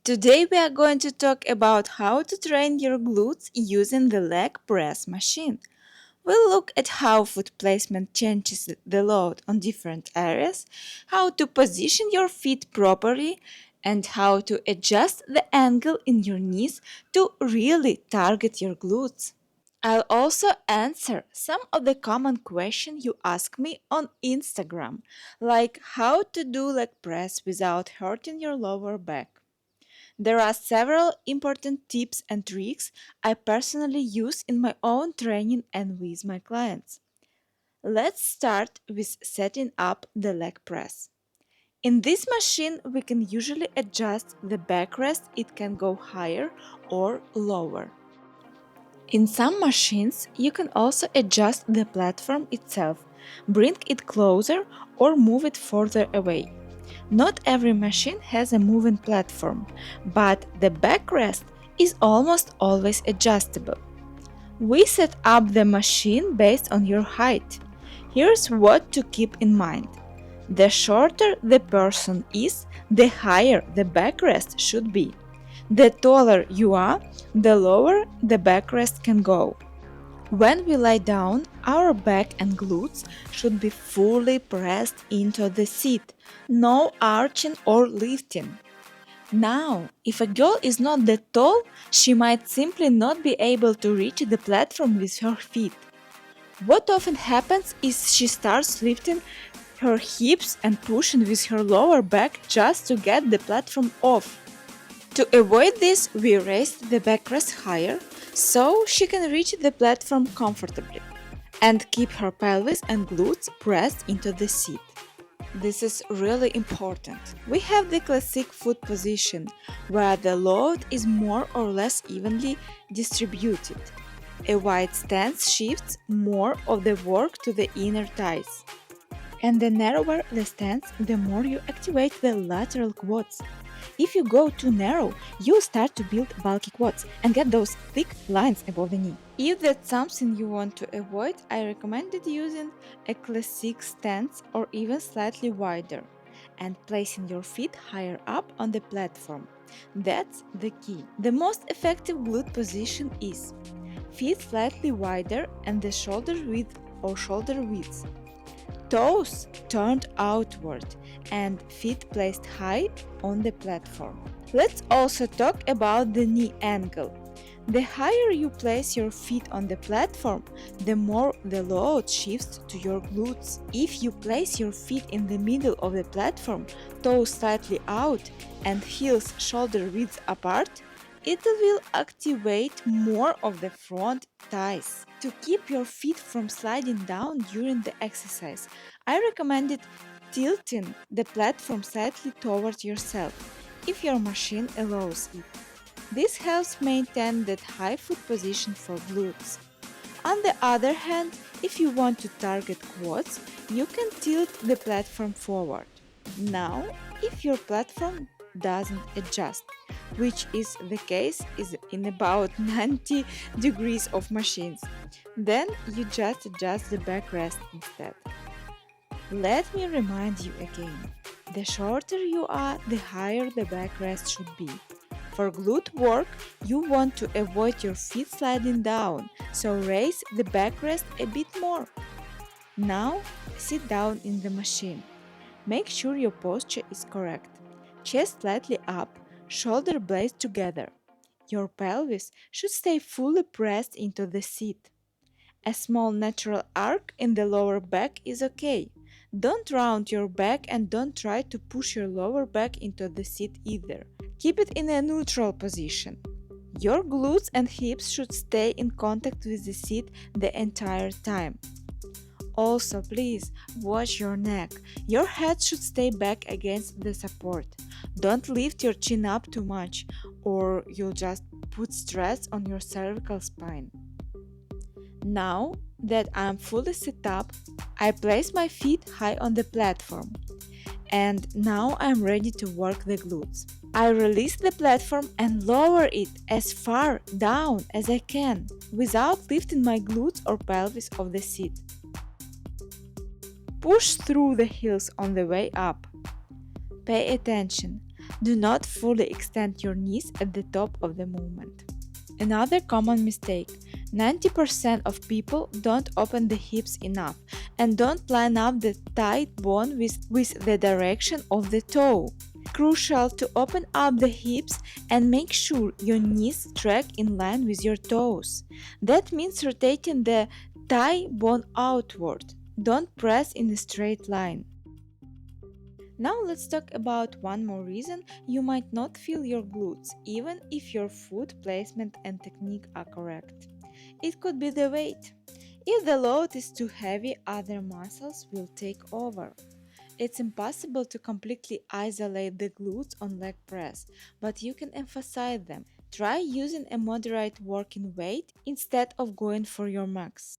Today we are going to talk about how to train your glutes using the leg press machine. We'll look at how foot placement changes the load on different areas, how to position your feet properly, and how to adjust the angle in your knees to really target your glutes. I'll also answer some of the common questions you ask me on Instagram, like how to do leg press without hurting your lower back. There are several important tips and tricks I personally use in my own training and with my clients. Let's start with setting up the leg press. In this machine, we can usually adjust the backrest, it can go higher or lower. In some machines, you can also adjust the platform itself, bring it closer or move it further away. Not every machine has a moving platform, but the backrest is almost always adjustable. We set up the machine based on your height. Here's what to keep in mind. The shorter the person is, the higher the backrest should be. The taller you are, the lower the backrest can go. When we lie down, our back and glutes should be fully pressed into the seat, no arching or lifting. Now, if a girl is not that tall, she might simply not be able to reach the platform with her feet. What often happens is she starts lifting her hips and pushing with her lower back just to get the platform off. To avoid this, we raised the backrest higher so she can reach the platform comfortably and keep her pelvis and glutes pressed into the seat. This is really important. We have the classic foot position where the load is more or less evenly distributed. A wide stance shifts more of the work to the inner thighs. And the narrower the stance, the more you activate the lateral quads. If you go too narrow, you'll start to build bulky quads and get those thick lines above the knee. If that's something you want to avoid, I recommended using a classic stance or even slightly wider and placing your feet higher up on the platform. That's the key. The most effective glute position is feet slightly wider and the shoulder width or shoulder width. Toes turned outward and feet placed high on the platform. Let's also talk about the knee angle. The higher you place your feet on the platform, the more the load shifts to your glutes. If you place your feet in the middle of the platform, toes slightly out and heels shoulder width apart, it will activate more of the front thighs. To keep your feet from sliding down during the exercise, I recommended tilting the platform slightly towards yourself, if your machine allows it. This helps maintain that high foot position for glutes. On the other hand, if you want to target quads, you can tilt the platform forward. Now, if your platform doesn't adjust, which is the case is in about 90 degrees of machines, then you just adjust the backrest instead. Let me remind you again, the shorter you are, the higher the backrest should be. For glute work, you want to avoid your feet sliding down, so raise the backrest a bit more. Now, sit down in the machine. Make sure your posture is correct. Chest slightly up, shoulder blades together. Your pelvis should stay fully pressed into the seat. A small natural arc in the lower back is okay. Don't round your back and don't try to push your lower back into the seat either. Keep it in a neutral position. Your glutes and hips should stay in contact with the seat the entire time. Also, please watch your neck. Your head should stay back against the support. Don't lift your chin up too much, or you'll just put stress on your cervical spine. Now that I'm fully set up, I place my feet high on the platform. And now I'm ready to work the glutes. I release the platform and lower it as far down as I can without lifting my glutes or pelvis off the seat. Push through the heels on the way up. Pay attention. Do not fully extend your knees at the top of the movement. Another common mistake: 90% of people don't open the hips enough and don't line up the thigh bone with the direction of the toe. Crucial to open up the hips and make sure your knees track in line with your toes. That means rotating the thigh bone outward. Don't press in a straight line. Now let's talk about one more reason you might not feel your glutes even if your foot placement and technique are correct. It could be the weight. If the load is too heavy, other muscles will take over. It's impossible to completely isolate the glutes on leg press, but you can emphasize them. Try using a moderate working weight instead of going for your max.